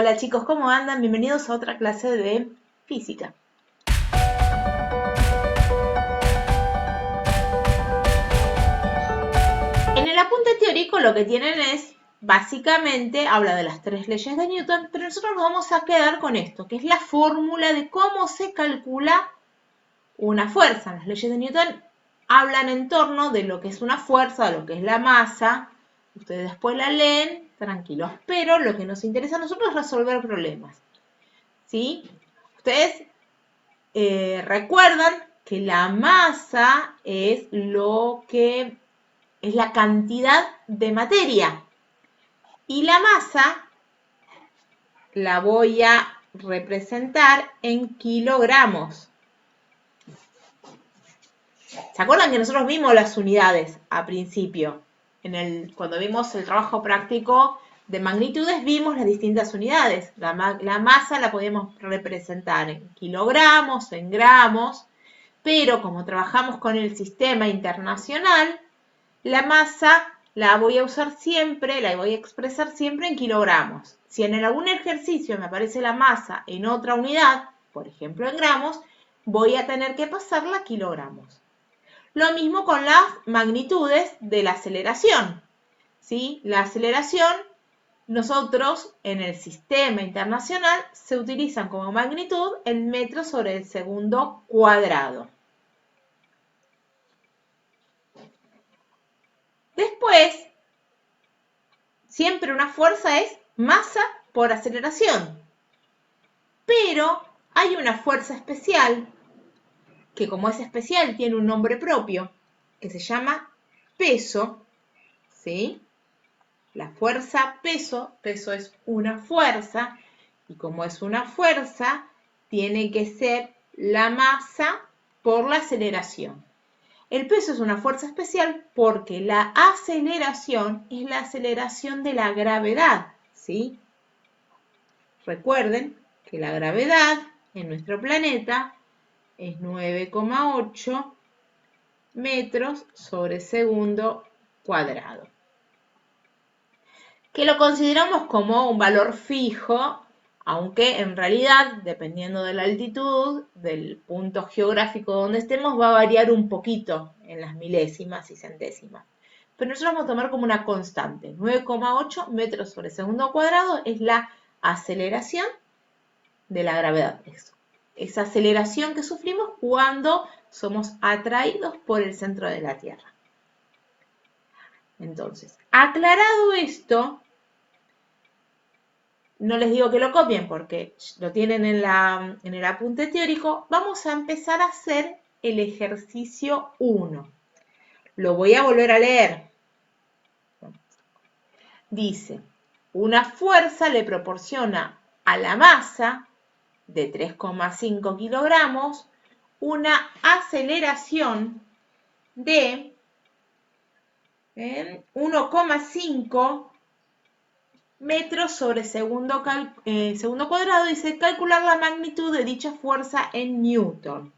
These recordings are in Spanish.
Hola chicos, ¿cómo andan? Bienvenidos a otra clase de física. En el apunte teórico lo que tienen es, básicamente, habla de las 3 leyes de Newton, pero nosotros nos vamos a quedar con esto, que es la fórmula de cómo se calcula una fuerza. Las leyes de Newton hablan en torno de lo que es una fuerza, de lo que es la masa. Ustedes después la leen, tranquilos, pero lo que nos interesa a nosotros es resolver problemas. ¿Sí? Ustedes recuerdan que la masa es lo que es la cantidad de materia. Y la masa la voy a representar en kilogramos. ¿Se acuerdan que nosotros vimos las unidades a principio? Cuando vimos el trabajo práctico de magnitudes, vimos las distintas unidades. La masa la podemos representar en kilogramos, en gramos, pero como trabajamos con el sistema internacional, la masa la voy a usar siempre, la voy a expresar siempre en kilogramos. Si en algún ejercicio me aparece la masa en otra unidad, por ejemplo en gramos, voy a tener que pasarla a kilogramos. Lo mismo con las magnitudes de la aceleración. ¿Sí? La aceleración, nosotros en el sistema internacional se utilizan como magnitud en metros sobre el segundo cuadrado. Después, siempre una fuerza es masa por aceleración. Pero hay una fuerza especial, que como es especial tiene un nombre propio, que se llama peso, ¿sí? La fuerza peso es una fuerza, y como es una fuerza, tiene que ser la masa por la aceleración. El peso es una fuerza especial porque la aceleración es la aceleración de la gravedad, ¿sí? Recuerden que la gravedad en nuestro planeta es 9,8 metros sobre segundo cuadrado. Que lo consideramos como un valor fijo, aunque en realidad, dependiendo de la altitud, del punto geográfico donde estemos, va a variar un poquito en las milésimas y centésimas. Pero nosotros vamos a tomar como una constante. 9,8 metros sobre segundo cuadrado es la aceleración de la gravedad. Esa aceleración que sufrimos cuando somos atraídos por el centro de la Tierra. Entonces, aclarado esto, no les digo que lo copien porque lo tienen en el apunte teórico. Vamos a empezar a hacer el ejercicio 1. Lo voy a volver a leer. Dice, una fuerza le proporciona a la masa de 3,5 kilogramos una aceleración de 1,5 metros sobre segundo cuadrado. Dice calcular la magnitud de dicha fuerza en Newton.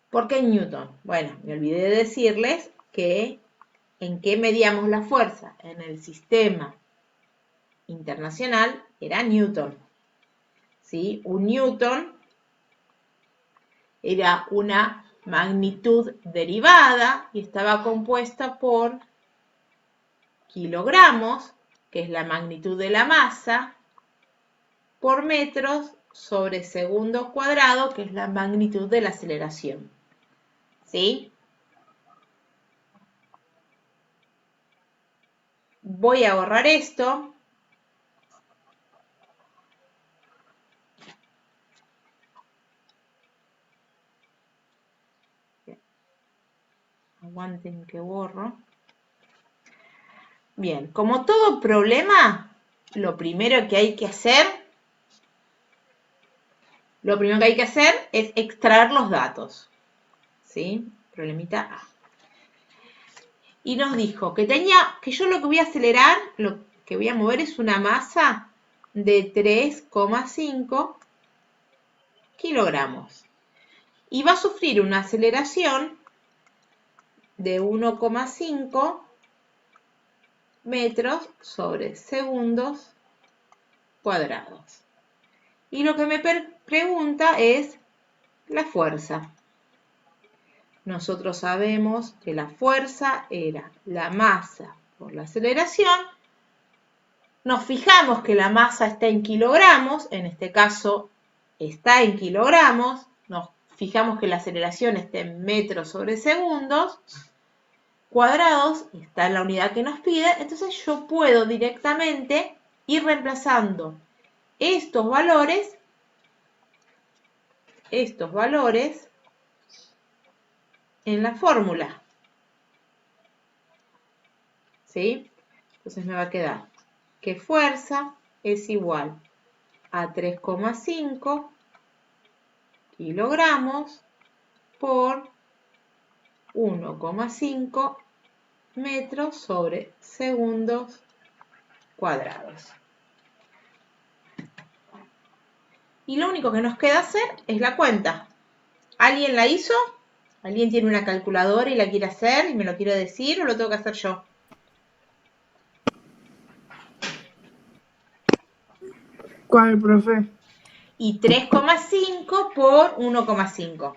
¿Por qué en Newton? Bueno, me olvidé de decirles que en qué medíamos la fuerza. En el sistema internacional era Newton. ¿Sí? Un Newton era una magnitud derivada y estaba compuesta por kilogramos, que es la magnitud de la masa, por metros sobre segundo cuadrado, que es la magnitud de la aceleración. ¿Sí? Voy a borrar esto. Aguanten que borro. Bien, como todo problema, lo primero que hay que hacer es extraer los datos. ¿Sí? Problemita A. Y nos dijo que yo lo que voy a acelerar, lo que voy a mover es una masa de 3,5 kilogramos. Y va a sufrir una aceleración de 1,5 metros sobre segundos cuadrados. Y lo que me pregunta es la fuerza. Nosotros sabemos que la fuerza era la masa por la aceleración. Nos fijamos que la masa está en kilogramos, en este caso está en kilogramos. Nos fijamos que la aceleración está en metros sobre segundos cuadrados, está en la unidad que nos pide. Entonces yo puedo directamente ir reemplazando estos valores en la fórmula. ¿Sí? Entonces me va a quedar que fuerza es igual a 3,5 kilogramos por 1,5 metros sobre segundos cuadrados. Y lo único que nos queda hacer es la cuenta. ¿Alguien la hizo? ¿Alguien tiene una calculadora y la quiere hacer y me lo quiere decir o lo tengo que hacer yo? ¿Cuál, profe? Y 3,5 por 1,5.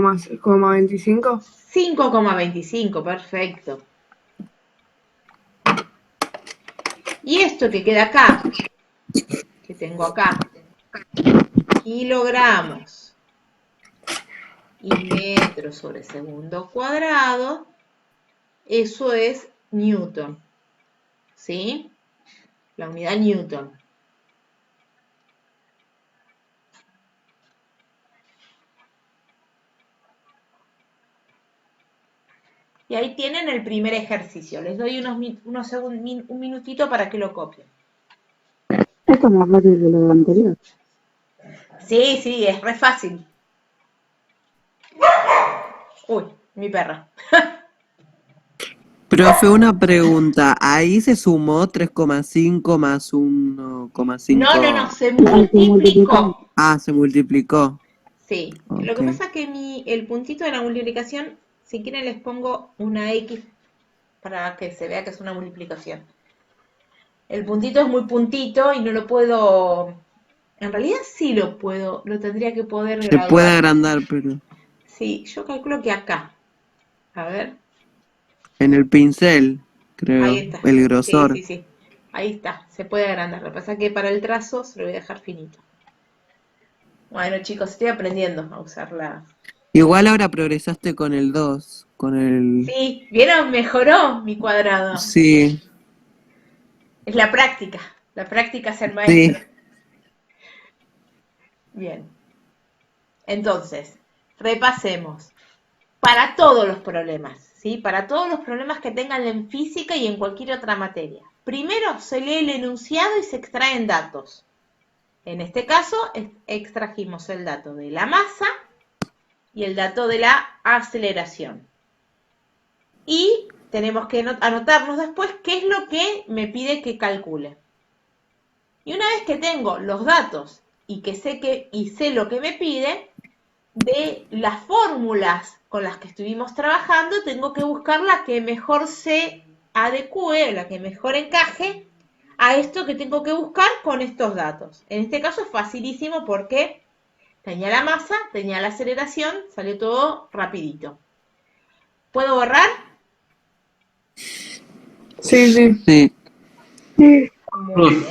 5,25. 5,25, perfecto. Y esto que queda acá, que tengo acá, kilogramos y metros sobre segundo cuadrado, eso es newton, ¿sí? La unidad newton. Y ahí tienen el primer ejercicio. Les doy un minutito para que lo copien. Esto es más fácil que lo anterior. Sí, sí, es re fácil. Uy, mi perra. Profe, una pregunta. Ahí se sumó 3,5 más 1,5. No, se Ay, se multiplicó. multiplicó. Ah, se multiplicó. Sí, lo que Ok. pasa es que el puntito de la multiplicación, si quieren les pongo una X para que se vea que es una multiplicación. El puntito es muy puntito y no lo puedo... En realidad sí lo puedo, lo tendría que poder Se puede graduar. agrandar, pero Sí, yo calculo que acá. A ver, en el pincel, ahí creo, está. el Sí, grosor. sí, sí. Ahí está, se puede agrandar. Lo que pasa es que para el trazo se lo voy a dejar finito. Bueno, chicos, estoy aprendiendo a usarla. Igual ahora progresaste con el 2, con el... Sí, ¿vieron? Mejoró mi cuadrado. Sí, Es la práctica ser sí. maestro. Bien, entonces, repasemos. Para todos los problemas, ¿sí? Para todos los problemas que tengan en física y en cualquier otra materia. Primero se lee el enunciado y se extraen datos. En este caso, extrajimos el dato de la masa y el dato de la aceleración. Y tenemos que anotarnos después qué es lo que me pide que calcule. Y una vez que tengo los datos y sé lo que me pide, de las fórmulas con las que estuvimos trabajando, tengo que buscar la que mejor se adecue, la que mejor encaje a esto que tengo que buscar con estos datos. En este caso es facilísimo porque tenía la masa, tenía la aceleración, salió todo rapidito. ¿Puedo borrar? Sí, sí. Sí. Sí. Muy bien.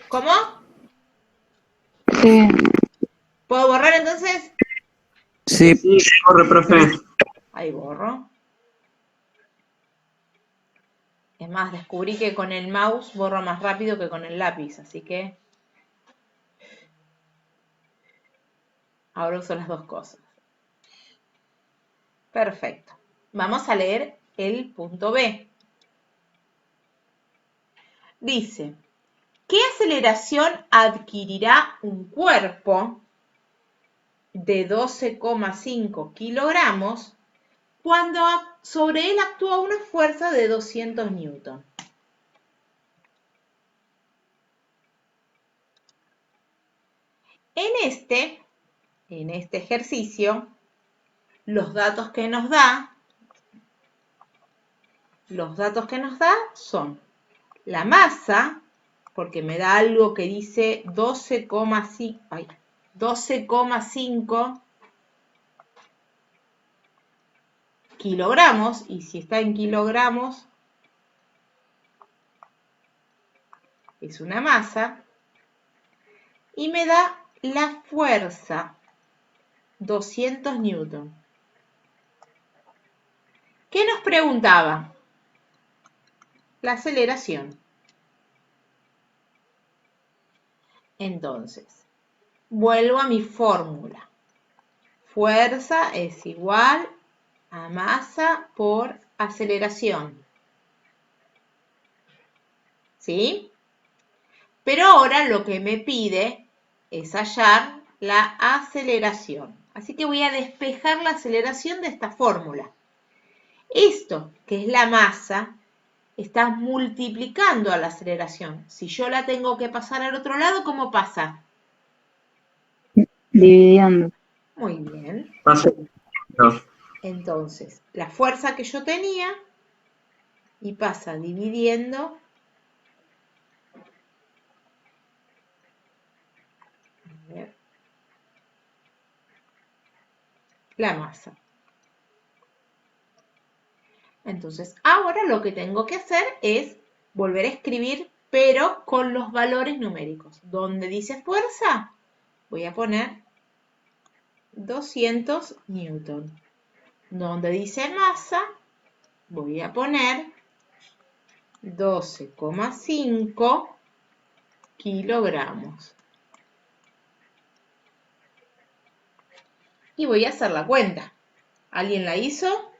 ¿Cómo? Sí. ¿Puedo borrar entonces? Sí. Corre, profe. Ahí borro. Es más, descubrí que con el mouse borro más rápido que con el lápiz, así que ahora uso las dos cosas. Perfecto. Vamos a leer el punto B. Dice, ¿qué aceleración adquirirá un cuerpo de 12,5 kilogramos cuando sobre él actúa una fuerza de 200 newton? En en este ejercicio, los datos que nos da son la masa, porque me da algo que dice 12,5 kilogramos, y si está en kilogramos, es una masa, y me da la fuerza, 200 newton. ¿Qué nos preguntaba? La aceleración. Entonces, vuelvo a mi fórmula. Fuerza es igual a masa por aceleración. ¿Sí? Pero ahora lo que me pide es hallar la aceleración. Así que voy a despejar la aceleración de esta fórmula. Esto, que es la masa, está multiplicando a la aceleración. Si yo la tengo que pasar al otro lado, ¿cómo pasa? Dividiendo. Muy bien. Pasa 2. Entonces, la fuerza que yo tenía y pasa dividiendo la masa. Entonces, ahora lo que tengo que hacer es volver a escribir, pero con los valores numéricos. Donde dice fuerza, voy a poner 200 newton. Donde dice masa, voy a poner 12,5 kilogramos. Y voy a hacer la cuenta. ¿Alguien la hizo?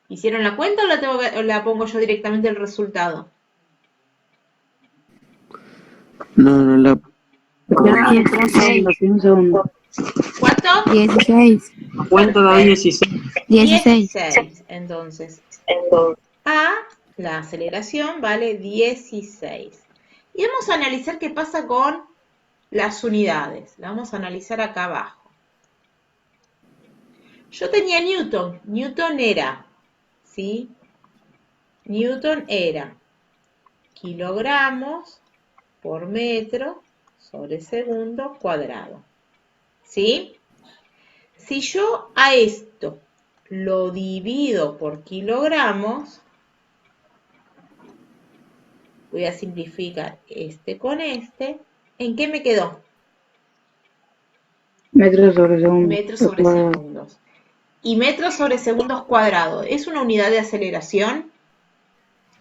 ¿Hicieron la cuenta o la pongo yo directamente el resultado? No la... Ya, 3 segundos. ¿Cuánto? 16. Cuenta da 16. 16. 16. Entonces, la aceleración vale 16. Y vamos a analizar qué pasa con las unidades. La vamos a analizar acá abajo. Yo tenía Newton. Newton era, ¿sí? Newton era kilogramos por metro sobre segundo cuadrado. ¿Sí? Si yo a esto lo divido por kilogramos, voy a simplificar este con este, ¿en qué me quedó? Metros sobre segundos. Metros sobre segundos. Y metros sobre segundos cuadrados, ¿es una unidad de aceleración?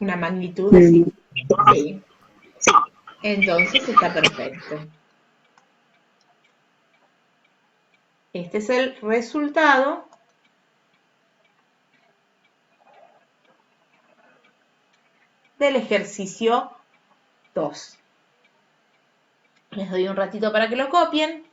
¿Una magnitud así? Sí. Entonces está perfecto. Este es el resultado del ejercicio 2. Les doy un ratito para que lo copien.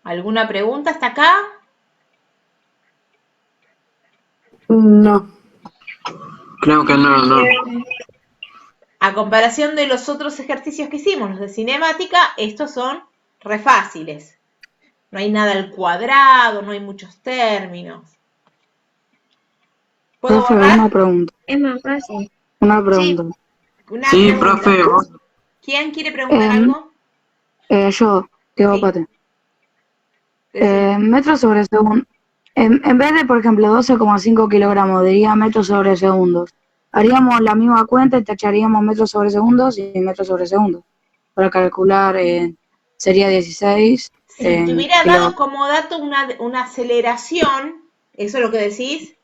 ¿Alguna pregunta hasta acá? No. Creo que no. A comparación de los otros ejercicios que hicimos, los de cinemática, estos son re fáciles. No hay nada al cuadrado, no hay muchos términos. ¿Puedo Profe, borrar? una pregunta. Es más fácil. Una pregunta. Una Sí, pregunta. profe, vos. ¿Quién quiere preguntar algo? Yo, Diego Sí. Pate. Decí. Metros sobre segundo. En vez de, por ejemplo, 12,5 kilogramos, diría metros sobre segundos. Haríamos la misma cuenta y tacharíamos metros sobre segundos y metros sobre segundos. Para calcular, sería 16. Si te hubiera kilo- dado como dato una aceleración, ¿eso es lo que decís?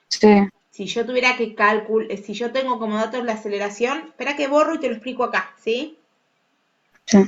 Sí, Si yo tuviera que calcular, si yo tengo como dato la aceleración, espera que borro y te lo explico acá, ¿sí? sí.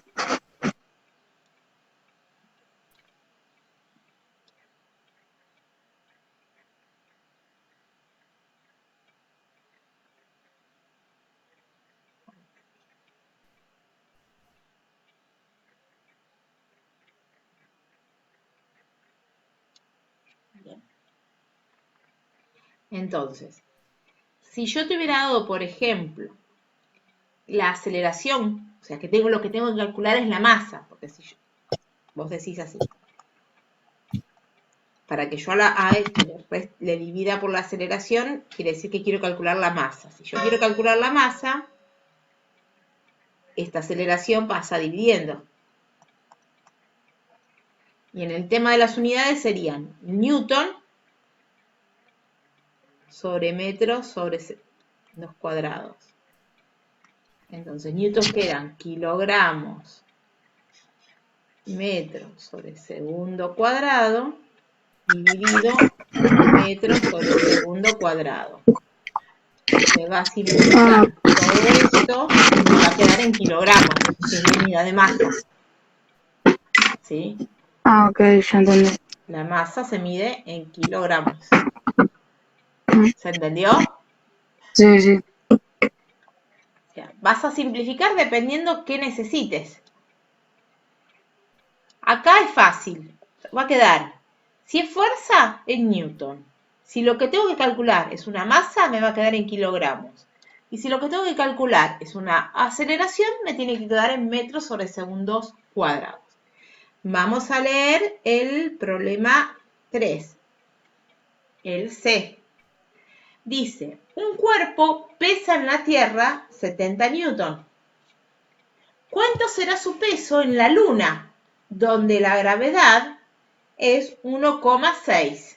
Entonces, si yo te hubiera dado, por ejemplo, la aceleración, o sea, que lo que tengo que calcular es la masa, porque si vos decís así, para que yo le divida por la aceleración, quiere decir que quiero calcular la masa. Si yo quiero calcular la masa, esta aceleración pasa dividiendo. Y en el tema de las unidades serían newton sobre metro sobre segundos cuadrados. Entonces, newtons quedan kilogramos metro sobre segundo cuadrado dividido metro sobre segundo cuadrado. Se va a simplificar todo esto y me va a quedar en kilogramos, que es la unidad de masa. ¿Sí? Ah, ok, ya entendí. La masa se mide en kilogramos. ¿Se entendió? Sí, sí. O sea, vas a simplificar dependiendo qué necesites. Acá es fácil. Va a quedar, si es fuerza, en newton. Si lo que tengo que calcular es una masa, me va a quedar en kilogramos. Y si lo que tengo que calcular es una aceleración, me tiene que quedar en metros sobre segundos cuadrados. Vamos a leer el problema 3, el C. Dice, un cuerpo pesa en la Tierra 70 newton. ¿Cuánto será su peso en la Luna, donde la gravedad es 1,6?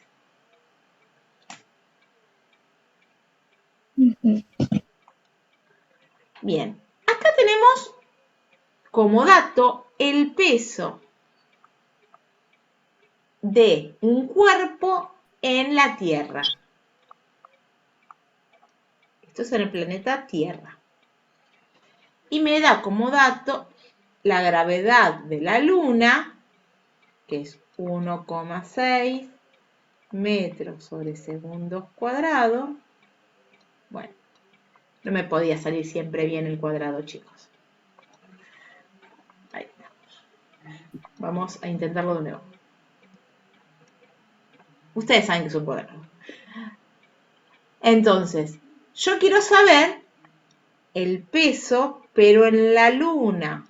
Bien, acá tenemos como dato el peso de un cuerpo en la Tierra. Esto es en el planeta Tierra. Y me da como dato la gravedad de la Luna, que es 1,6 metros sobre segundos cuadrados. Bueno, no me podía salir siempre bien el cuadrado, chicos. Ahí está. Vamos a intentarlo de nuevo. Ustedes saben que es un cuadrado. Entonces, yo quiero saber el peso, pero en la Luna.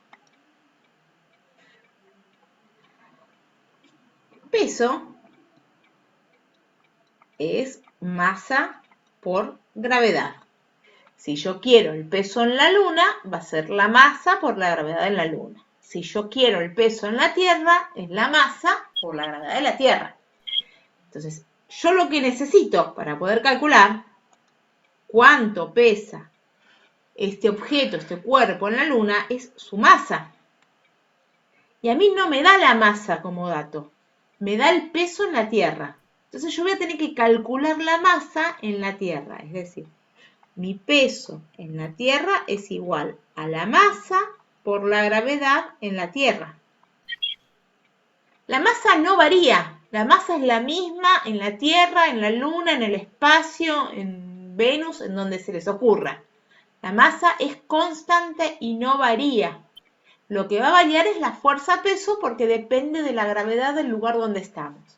Peso es masa por gravedad. Si yo quiero el peso en la Luna, va a ser la masa por la gravedad en la Luna. Si yo quiero el peso en la Tierra, es la masa por la gravedad de la Tierra. Entonces, yo lo que necesito para poder calcular cuánto pesa este objeto, este cuerpo en la Luna, es su masa. Y a mí no me da la masa como dato, me da el peso en la Tierra. Entonces yo voy a tener que calcular la masa en la Tierra, es decir, mi peso en la Tierra es igual a la masa por la gravedad en la Tierra. La masa no varía, la masa es la misma en la Tierra, en la Luna, en el espacio, en Venus, en donde se les ocurra. La masa es constante y no varía. Lo que va a variar es la fuerza-peso porque depende de la gravedad del lugar donde estamos.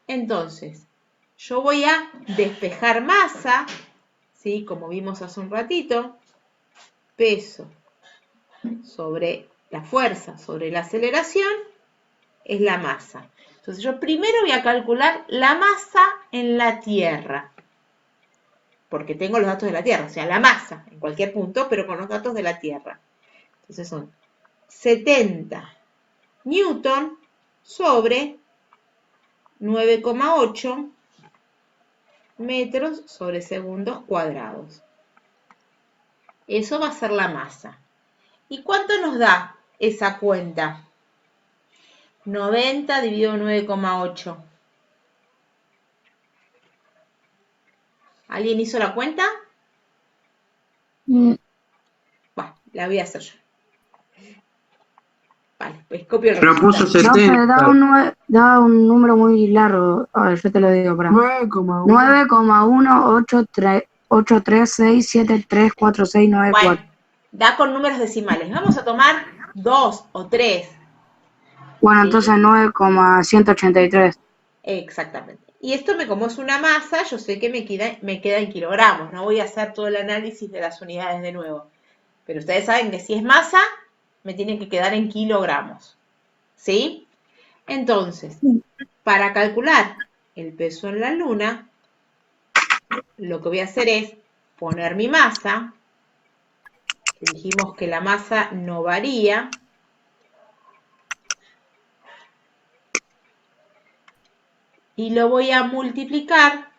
Entonces, yo voy a despejar masa, ¿sí? Como vimos hace un ratito, peso sobre la fuerza, sobre la aceleración, es la masa. Entonces, yo primero voy a calcular la masa en la Tierra, porque tengo los datos de la Tierra, o sea, la masa en cualquier punto, pero con los datos de la Tierra. Entonces son 70 newton sobre 9,8 metros sobre segundos cuadrados. Eso va a ser la masa. ¿Y cuánto nos da esa cuenta? 90 dividido 9,8. ¿Alguien hizo la cuenta? Bueno, la voy a hacer yo. Vale, pues copio el Pero puso resultado. No, 70. pero da un número muy largo. A ver, yo te lo digo, para 9,183673469. Bueno, da con números decimales. Vamos a tomar 2 o 3. Bueno, ¿sí? entonces 9,183. Exactamente. Y esto, como es una masa, yo sé que me queda en kilogramos. No voy a hacer todo el análisis de las unidades de nuevo. Pero ustedes saben que si es masa, me tiene que quedar en kilogramos. ¿Sí? Entonces, para calcular el peso en la luna, lo que voy a hacer es poner mi masa. Dijimos que la masa no varía. Y lo voy a multiplicar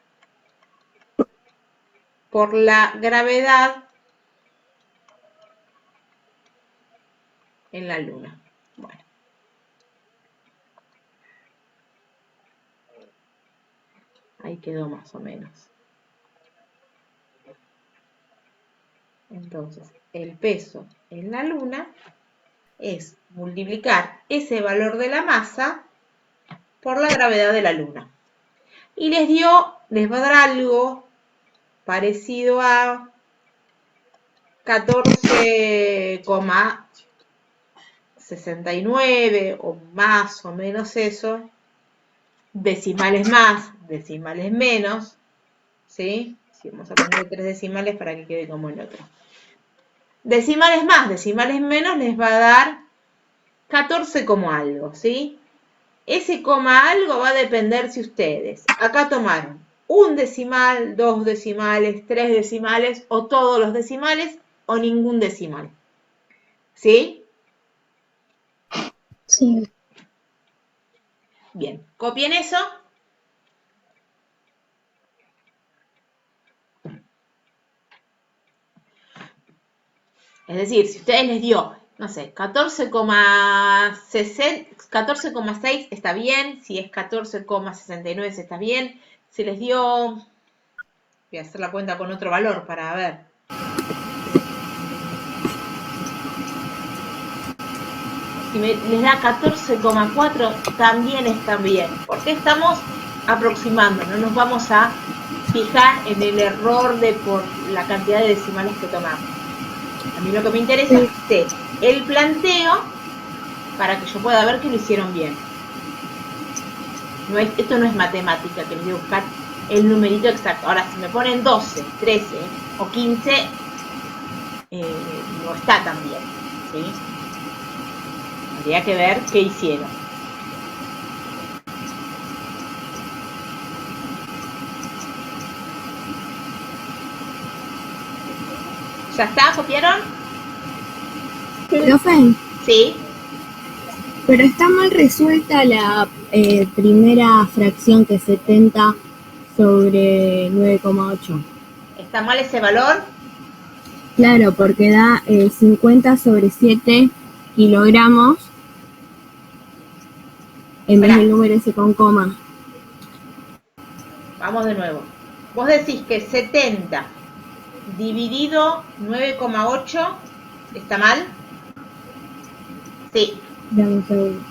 por la gravedad en la luna. Bueno. Ahí quedó más o menos. Entonces, el peso en la luna es multiplicar ese valor de la masa por la gravedad de la luna. Y les va a dar algo parecido a 14,69 o más o menos eso, decimales más, decimales menos, ¿sí? Si vamos a poner 3 decimales para que quede como el otro. Decimales más, decimales menos les va a dar 14 como algo, ¿sí? Ese coma algo va a depender si ustedes acá tomaron un decimal, 2 decimales, 3 decimales o todos los decimales o ningún decimal. ¿Sí? Sí. Bien, copien eso. Es decir, si ustedes les dio, no sé, 14,6 está bien, si es 14,69 está bien, si les dio, voy a hacer la cuenta con otro valor para ver. Si les da 14,4 también está bien, porque estamos aproximando, no nos vamos a fijar en el error por la cantidad de decimales que tomamos. A mí lo que me interesa es el planteo para que yo pueda ver que lo hicieron bien. Esto no es matemática, que les voy a buscar el numerito exacto. Ahora, si me ponen 12, 13 o 15, no está tan bien, ¿sí? Habría que ver qué hicieron. ¿Ya está? ¿Copiaron? Profe, Sí. pero está mal resuelta la primera fracción, que es 70 sobre 9,8. ¿Está mal ese valor? Claro, porque da 50 sobre 7 kilogramos en vez del número ese con coma. Vamos de nuevo. Vos decís que 70 dividido 9,8 ¿está mal? Sí. Dame un segundo.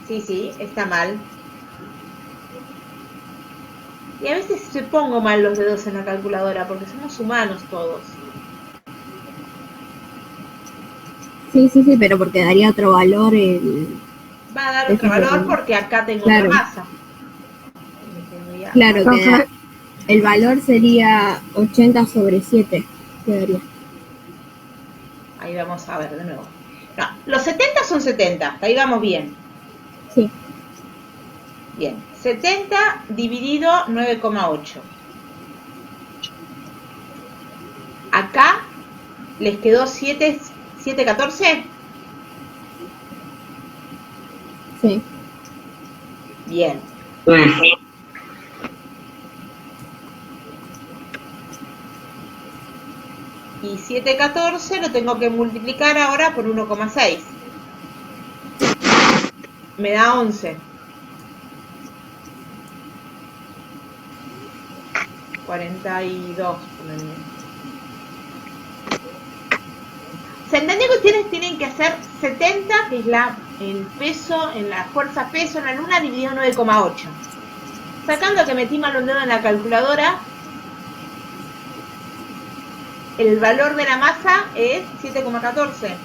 Sí, está mal. Y a veces se pongo mal los dedos en la calculadora porque somos humanos todos. Sí, pero porque daría otro valor. Va a dar otro valor porque acá tengo otra masa. Claro, que el valor sería 80 sobre 7. Quedaría. Ahí vamos a ver de nuevo. No, los 70 son 70, ahí vamos bien. Sí. Bien, 70 dividido 9,8. Acá les quedó 7,14. Sí. Bien. Sí. Y 7,14 lo tengo que multiplicar ahora por 1,6. Me da 11. 42. ¿Se entendió que ustedes tienen que hacer 70, que es el peso, en la fuerza peso en la luna, dividido 9,8? Sacando que metí mal un dedo en la calculadora, el valor de la masa es 7,14.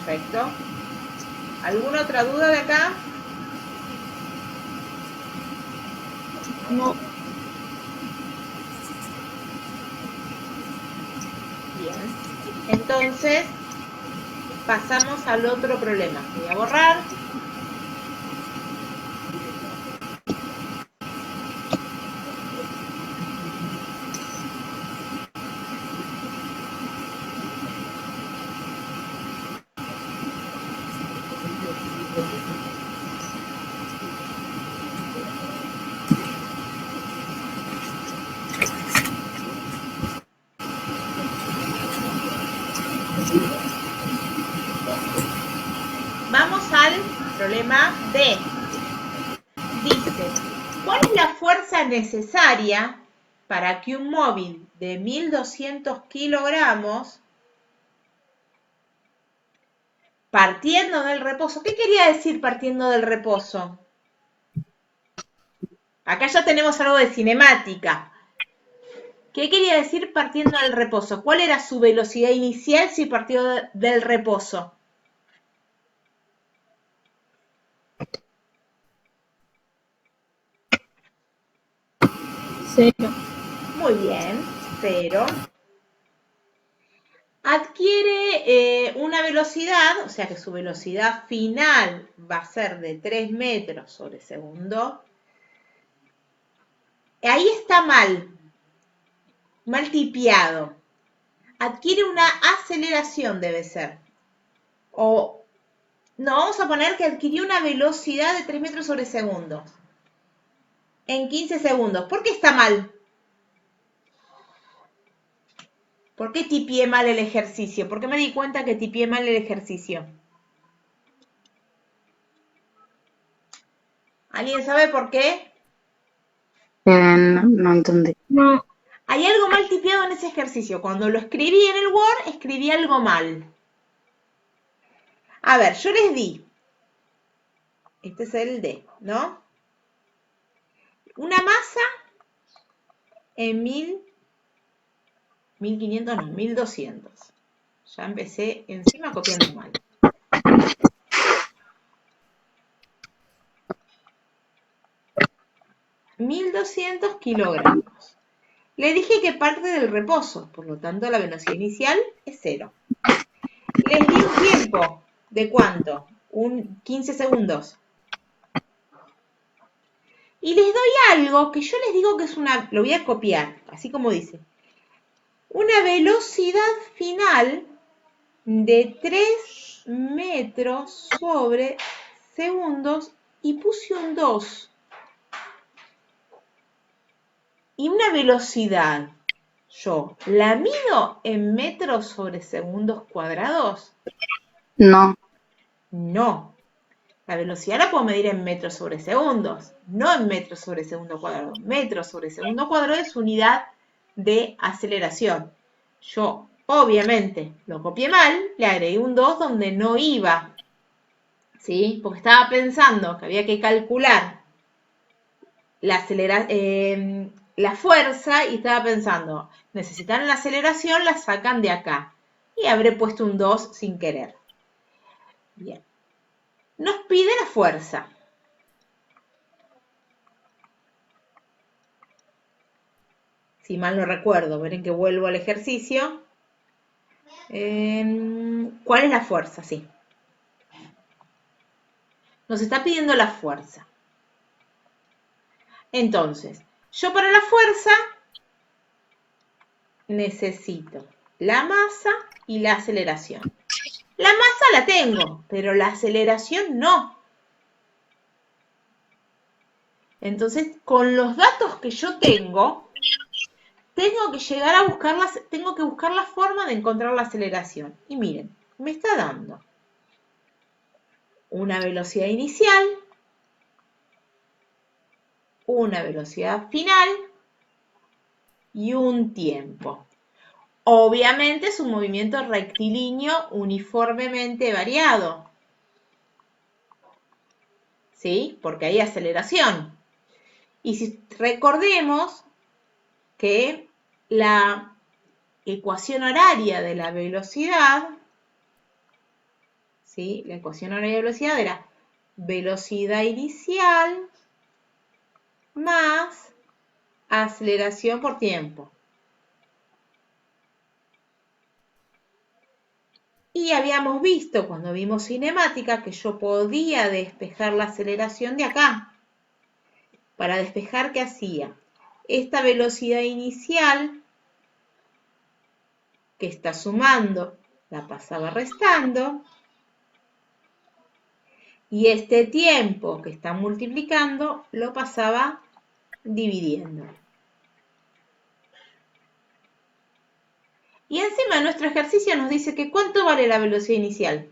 Perfecto. ¿Alguna otra duda de acá? No. Bien. Entonces, pasamos al otro problema. Voy a borrar. Vamos al problema D. Dice, ¿cuál es la fuerza necesaria para que un móvil de 1200 kilogramos, partiendo del reposo? ¿Qué quería decir partiendo del reposo? Acá ya tenemos algo de cinemática. ¿Qué quería decir partiendo del reposo? ¿Cuál era su velocidad inicial si partió del reposo? Cero. Muy bien, 0. Adquiere una velocidad, o sea que su velocidad final va a ser de 3 metros sobre segundo. Ahí está mal tipiado. Adquiere una aceleración, debe ser. O, no, vamos a poner que adquirió una velocidad de 3 metros sobre segundo. En 15 segundos. ¿Por qué está mal? ¿Por qué tipié mal el ejercicio? ¿Por qué me di cuenta que tipié mal el ejercicio? ¿Alguien sabe por qué? No entendí. No. Hay algo mal tipiado en ese ejercicio. Cuando lo escribí en el Word, escribí algo mal. A ver, yo les di. Este es el D, ¿no? Una masa en 1500, no, 1200. Ya empecé encima copiando mal. $1.200 kilogramos. Le dije que parte del reposo, por lo tanto la velocidad inicial es 0. Les di un tiempo, ¿de cuánto? 15 segundos. Y les doy algo que yo les digo que es una, lo voy a copiar, así como dice. Una velocidad final de 3 metros sobre segundos y puse un 2. Y una velocidad, ¿yo la mido en metros sobre segundos cuadrados? No. No. La velocidad la puedo medir en metros sobre segundos, no en metros sobre segundo cuadrado. Metros sobre segundo cuadrado es unidad de aceleración. Yo, obviamente, lo copié mal, le agregué un 2 donde no iba, ¿sí? Porque estaba pensando que había que calcular la fuerza y estaba pensando, necesitan la aceleración, la sacan de acá. Y habré puesto un 2 sin querer. Bien. Nos pide la fuerza. Si mal no recuerdo, verán que vuelvo al ejercicio. ¿Cuál es la fuerza? Sí. Nos está pidiendo la fuerza. Entonces, yo para la fuerza necesito la masa y la aceleración. La masa la tengo, pero la aceleración no. Entonces, con los datos que yo tengo que llegar a buscarlas, tengo que buscar la forma de encontrar la aceleración. Y miren, me está dando una velocidad inicial, una velocidad final y un tiempo. Obviamente es un movimiento rectilíneo uniformemente variado. ¿Sí? Porque hay aceleración. Y si recordemos que la ecuación horaria de la velocidad ¿sí? La ecuación horaria de velocidad era velocidad inicial más aceleración por tiempo. Y habíamos visto cuando vimos cinemática que yo podía despejar la aceleración de acá. Para despejar, ¿qué hacía? Esta velocidad inicial que está sumando, la pasaba restando. Y este tiempo que está multiplicando, lo pasaba dividiendo. Y encima nuestro ejercicio nos dice que ¿cuánto vale la velocidad inicial?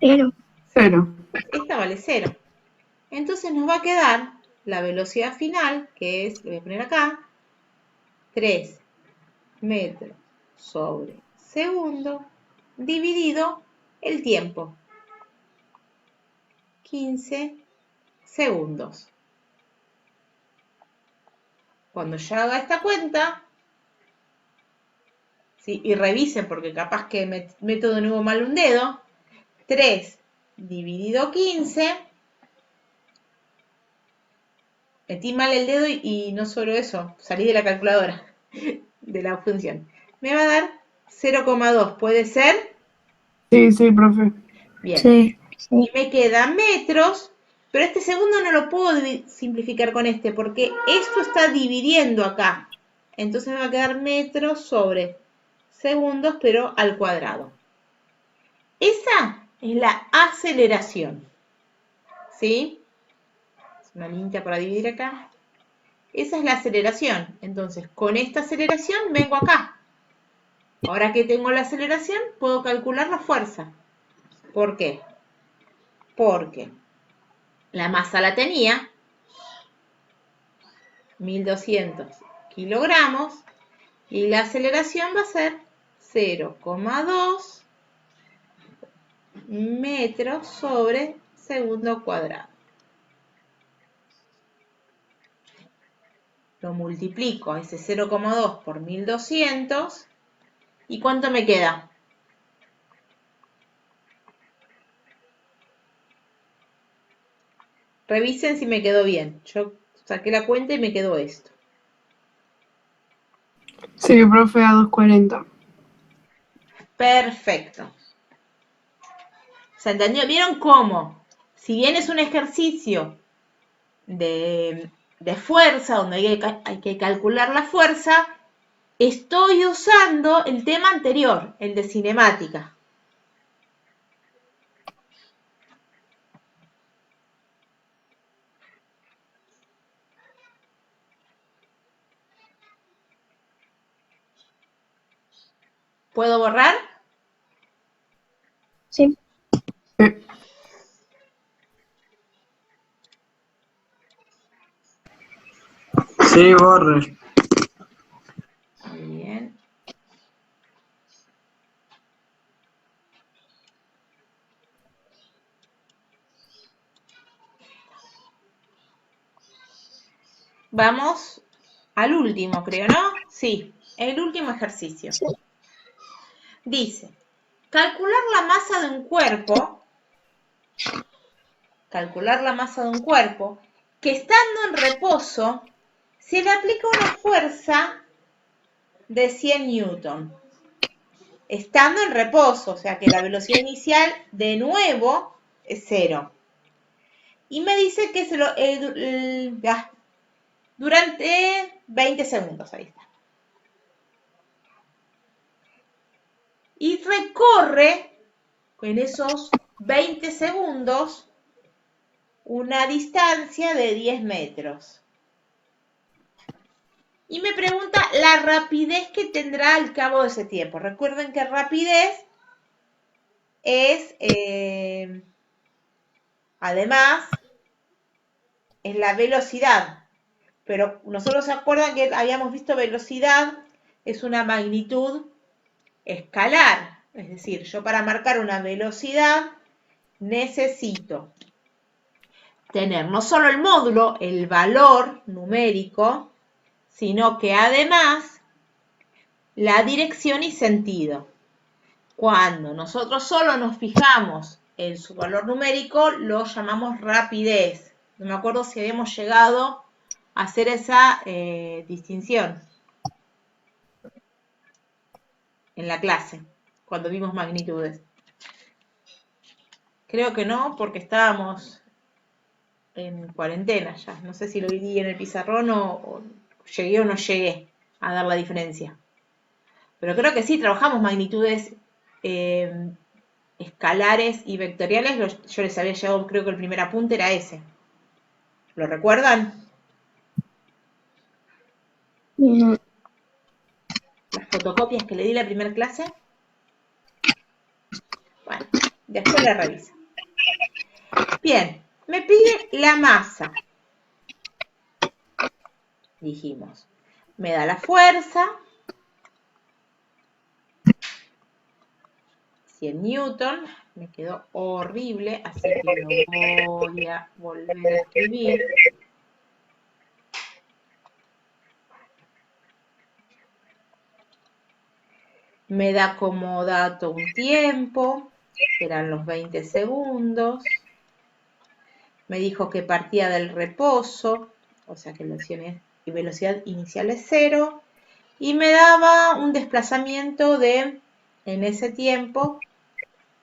0. 0. Esta vale 0. Entonces nos va a quedar la velocidad final, que es, lo voy a poner acá, 3 metros sobre segundo, dividido el tiempo, 15 segundos. Cuando yo haga esta cuenta, ¿sí? Y revisen porque capaz que meto de nuevo mal un dedo, 3 dividido 15, metí mal el dedo y no solo eso, salí de la calculadora, de la función. Me va a dar 0,2, ¿puede ser? Sí, sí, profe. Bien. Sí. Y me quedan metros, pero este segundo no lo puedo simplificar con este, porque esto está dividiendo acá. Entonces me va a quedar metros sobre segundos, pero al cuadrado. Esa es la aceleración. ¿Sí? Es una línea para dividir acá. Esa es la aceleración. Entonces, con esta aceleración vengo acá. Ahora que tengo la aceleración, puedo calcular la fuerza. ¿Por qué? Porque la masa la tenía, 1200 kilogramos, y la aceleración va a ser 0,2 metros sobre segundo cuadrado. Lo multiplico a ese 0,2 por 1200. ¿Y cuánto me queda? Revisen si me quedó bien. Yo saqué la cuenta y me quedó esto. Sí, profe, a 240. Perfecto. ¿Se entendió? ¿Vieron cómo? Si bien es un ejercicio de fuerza, donde hay que calcular la fuerza, estoy usando el tema anterior, el de cinemática. ¿Puedo borrar? Sí. Sí, borre. Muy bien. Vamos al último, creo, ¿no? Sí, el último ejercicio. Sí. Dice, calcular la masa de un cuerpo, que estando en reposo, se le aplica una fuerza de 100 newton. Estando en reposo, o sea que la velocidad inicial de nuevo es 0. Y me dice que durante 20 segundos, ahí está. Y recorre en esos 20 segundos una distancia de 10 metros. Y me pregunta la rapidez que tendrá al cabo de ese tiempo. Recuerden que rapidez es, además, es la velocidad. Pero nosotros se acuerdan que habíamos visto velocidad es una magnitud escalar. Es decir, yo para marcar una velocidad necesito tener no solo el módulo, el valor numérico, sino que además la dirección y sentido. Cuando nosotros solo nos fijamos en su valor numérico, lo llamamos rapidez. No me acuerdo si habíamos llegado a hacer esa distinción en la clase, cuando vimos magnitudes. Creo que no, porque estábamos en cuarentena ya. No sé si lo vi en el pizarrón o llegué o no llegué a dar la diferencia. Pero creo que sí, trabajamos magnitudes escalares y vectoriales. Yo les había llegado, creo que el primer apunte era ese. ¿Lo recuerdan? No. Las fotocopias que le di la primera clase. Bueno, después la reviso. Bien, me pide la masa. Dijimos, me da la fuerza, 100 newton, me quedó horrible, así que lo voy a volver a escribir. Me da como dato un tiempo, que eran los 20 segundos. Me dijo que partía del reposo, o sea que la velocidad inicial es 0. Y me daba un desplazamiento de, en ese tiempo,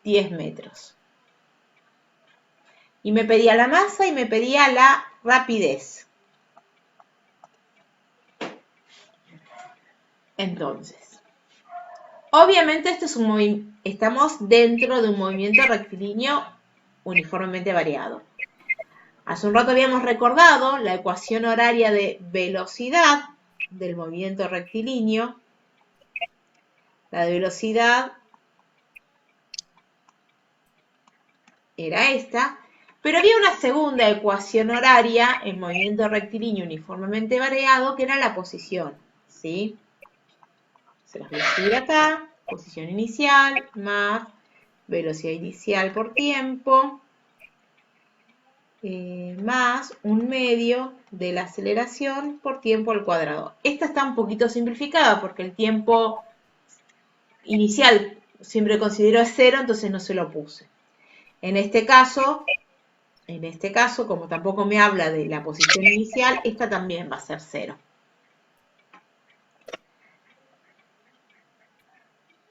10 metros. Y me pedía la masa y me pedía la rapidez. Entonces, obviamente esto es estamos dentro de un movimiento rectilíneo uniformemente variado. Hace un rato habíamos recordado la ecuación horaria de velocidad del movimiento rectilíneo. La de velocidad era esta, pero había una segunda ecuación horaria en movimiento rectilíneo uniformemente variado que era la posición, ¿sí? Se las voy a escribir acá, posición inicial más velocidad inicial por tiempo, más un medio de la aceleración por tiempo al cuadrado. Esta está un poquito simplificada porque el tiempo inicial siempre considero es 0, entonces no se lo puse. En este caso, como tampoco me habla de la posición inicial, esta también va a ser 0.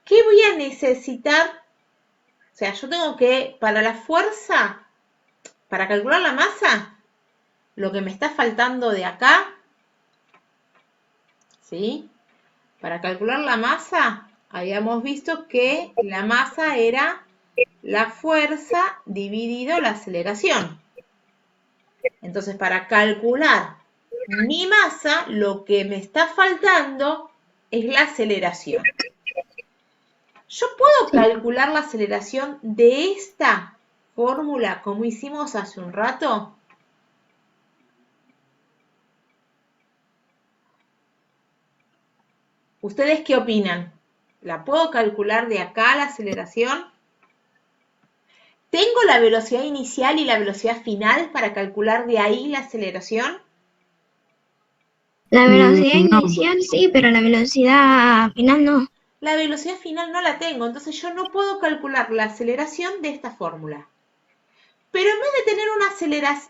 ¿Qué voy a necesitar? O sea, yo tengo que, para la fuerza, para calcular la masa, lo que me está faltando de acá, ¿sí? Para calcular la masa, habíamos visto que la masa era la fuerza dividido la aceleración. Entonces, para calcular mi masa, lo que me está faltando es la aceleración. ¿Yo puedo calcular la aceleración de esta fórmula como hicimos hace un rato? ¿Ustedes qué opinan? ¿La puedo calcular de acá la aceleración? ¿Tengo la velocidad inicial y la velocidad final para calcular de ahí la aceleración? La velocidad No. inicial sí, pero la velocidad final no. La velocidad final no la tengo, entonces yo no puedo calcular la aceleración de esta fórmula. Pero en vez de tener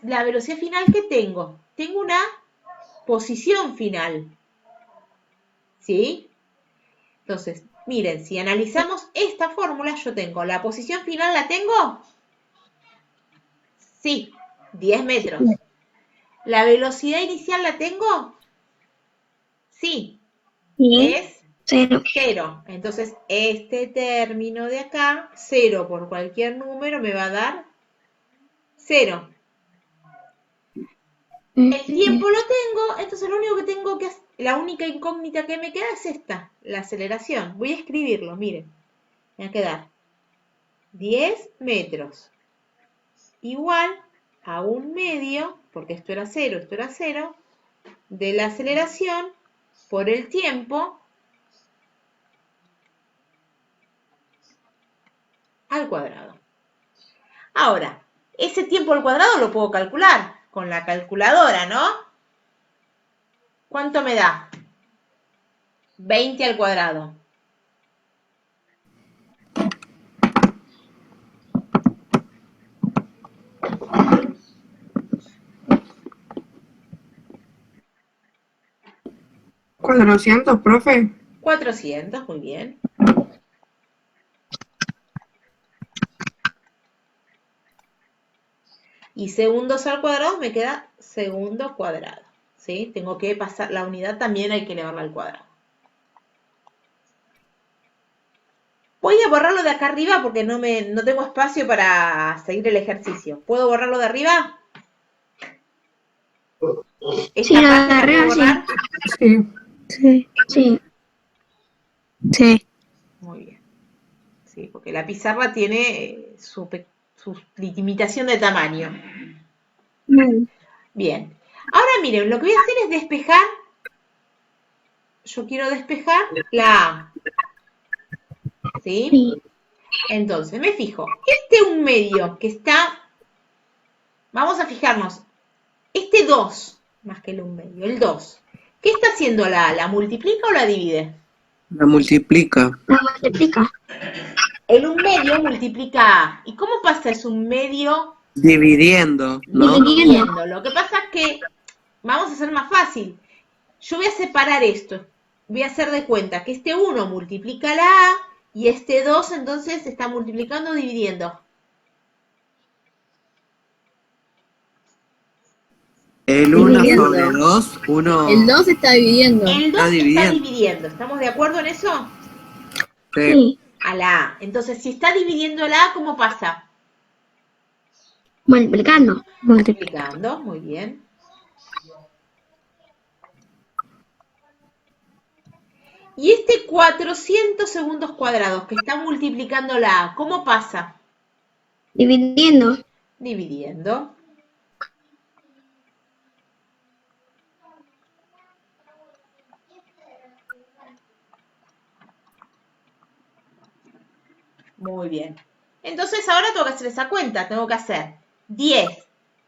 la velocidad final, ¿qué tengo? Tengo una posición final. ¿Sí? Entonces, miren, si analizamos esta fórmula, yo tengo la posición final, ¿la tengo? Sí, 10 metros. ¿La velocidad inicial la tengo? Sí, Sí, es 0. 0. Entonces, este término de acá, 0 por cualquier número, me va a dar 0. El tiempo lo tengo, entonces lo único que tengo que hacer, la única incógnita que me queda es esta, la aceleración. Voy a escribirlo, miren. Me va a quedar 10 metros igual a un medio, porque esto era 0, de la aceleración por el tiempo al cuadrado. Ahora, ese tiempo al cuadrado lo puedo calcular con la calculadora, ¿no? ¿Cuánto me da? 20 al cuadrado. 400, profe. 400, muy bien. Y segundos al cuadrado me queda segundo cuadrado. ¿Sí? Tengo que pasar, la unidad también hay que elevarla al cuadrado. Voy a borrarlo de acá arriba porque no tengo espacio para seguir el ejercicio. ¿Puedo borrarlo de arriba? Sí, ¿Esta lo de parte la arriba puedo sí. borrar? Sí. Sí. Sí. Sí. Muy bien. Sí, porque la pizarra tiene su limitación de tamaño. Bueno. Bien. Ahora miren, lo que voy a hacer es despejar. Yo quiero despejar la A. ¿Sí? Sí. Entonces, me fijo. Este 1/2 que está... Vamos a fijarnos. Este 2, más que el 1/2, el 2. ¿Qué está haciendo la A? ¿La multiplica o la divide? La multiplica. La multiplica. El 1/2 multiplica A. ¿Y cómo pasa ese 1/2? Dividiendo, ¿no? Dividiendo. Lo que pasa es que vamos a hacer más fácil. Yo voy a separar esto. Voy a hacer de cuenta que este 1 multiplica la A y este 2 entonces está multiplicando o dividiendo. El 1 Dividiendo. sobre 2, 1 El 2 está dividiendo. El 2 está dividiendo. dividiendo. ¿Estamos de acuerdo en eso? Sí. Sí. A la A. Entonces, si está dividiendo la A, ¿cómo pasa? Multiplicando. Multiplicando, muy bien. Y este 400 segundos cuadrados que está multiplicando la A, ¿cómo pasa? Dividiendo. Dividiendo. Muy bien. Entonces ahora tengo que hacer esa cuenta. Tengo que hacer 10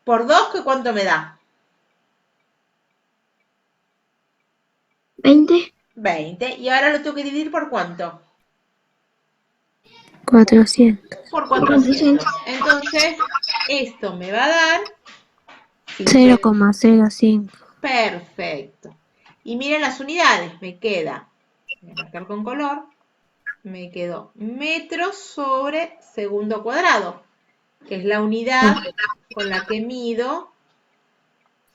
por 2, ¿que cuánto me da? 20. 20. Y ahora lo tengo que dividir por ¿cuánto? 400. Por 400. Entonces, esto me va a dar 0,05. Perfecto. Y miren las unidades. Me queda, voy a marcar con color, me quedó metros sobre segundo cuadrado, que es la unidad con la que mido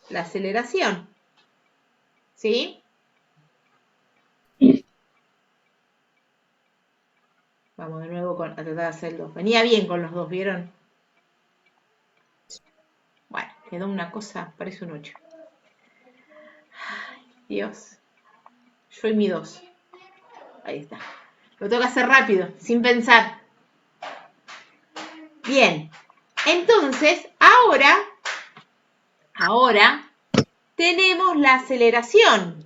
la aceleración. ¿Sí? Vamos de nuevo a tratar de hacerlo. Venía bien con los dos, ¿vieron? Bueno, quedó una cosa, parece un 8. Ay, Dios. Yo y mi 2. Ahí está. Lo tengo que hacer rápido, sin pensar. Bien. Entonces, ahora tenemos la aceleración.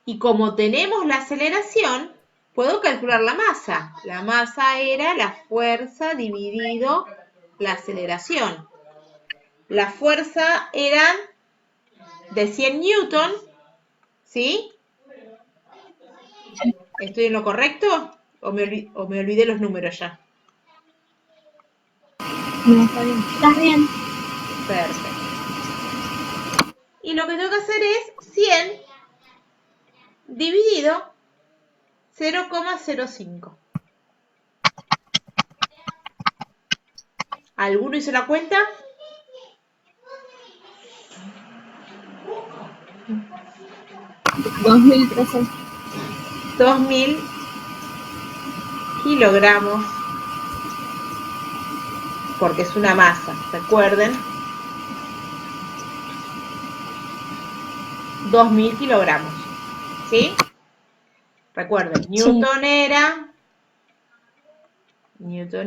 Y como tenemos la aceleración, puedo calcular la masa. La masa era la fuerza dividido la aceleración. La fuerza eran de 100 newton, ¿sí? ¿Estoy en lo correcto? ¿O me olvidé los números ya? No, está bien. Está bien. Perfecto. Y lo que tengo que hacer es 100 dividido 0,05. ¿Alguno hizo la cuenta? $2.013. 2000 kilogramos, porque es una masa, recuerden. 2000 kilogramos, ¿sí? Recuerden, Newton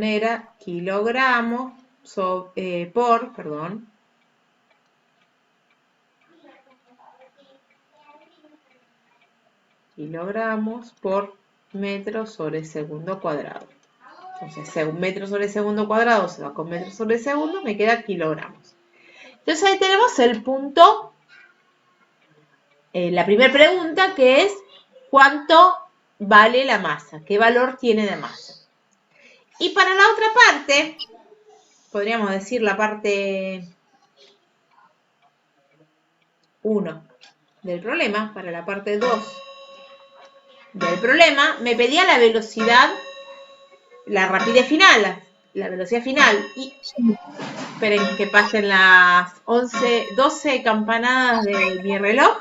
era kilogramos por kilogramos por metro sobre segundo cuadrado. Entonces, metro sobre segundo cuadrado se va con metro sobre segundo, me queda kilogramos. Entonces ahí tenemos el punto, la primera pregunta, que es ¿cuánto vale la masa? ¿Qué valor tiene de masa? Y para la otra parte, podríamos decir la parte 1 del problema. Para la parte 2 del problema me pedía la velocidad, la rapidez final, la velocidad final. Y esperen que pasen las 12 campanadas de mi reloj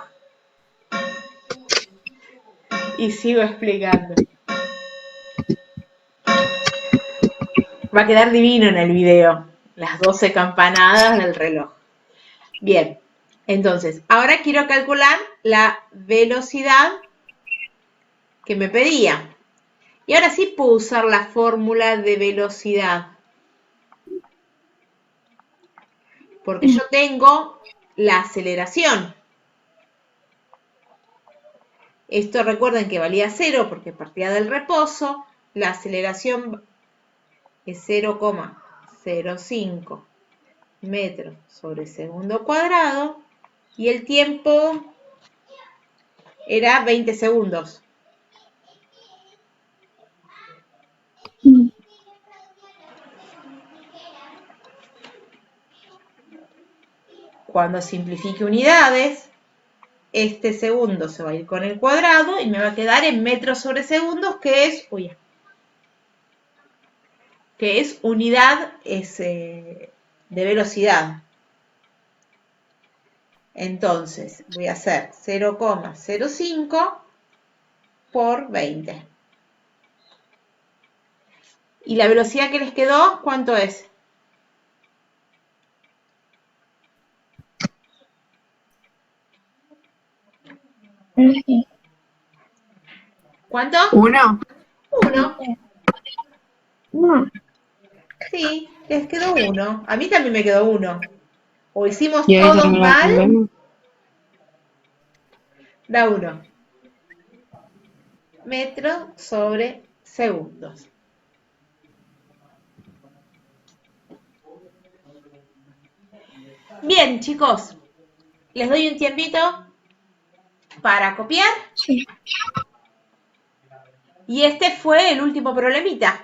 y sigo explicando. Va a quedar divino en el video, las 12 campanadas del reloj. Bien, entonces, ahora quiero calcular la velocidad que me pedía. Y ahora sí puedo usar la fórmula de velocidad. Porque yo tengo la aceleración. Esto recuerden que valía 0 porque partía del reposo. La aceleración es 0,05 metros sobre segundo cuadrado. Y el tiempo era 20 segundos. Cuando simplifique unidades, este segundo se va a ir con el cuadrado y me va a quedar en metros sobre segundos, que es, unidad de velocidad. Entonces, voy a hacer 0,05 por 20. ¿Y la velocidad que les quedó, cuánto es? ¿Cuánto? 1. 1. No. Sí, les quedó 1. A mí también me quedó 1. O hicimos Y ahí todos también la mal, cambiamos. da 1. Metros sobre segundos. Bien, chicos, les doy un tiempito para copiar. Sí. Y este fue el último problemita.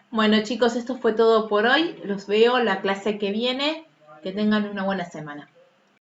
Bueno, chicos, esto fue todo por hoy. Los veo la clase que viene. Que tengan una buena semana.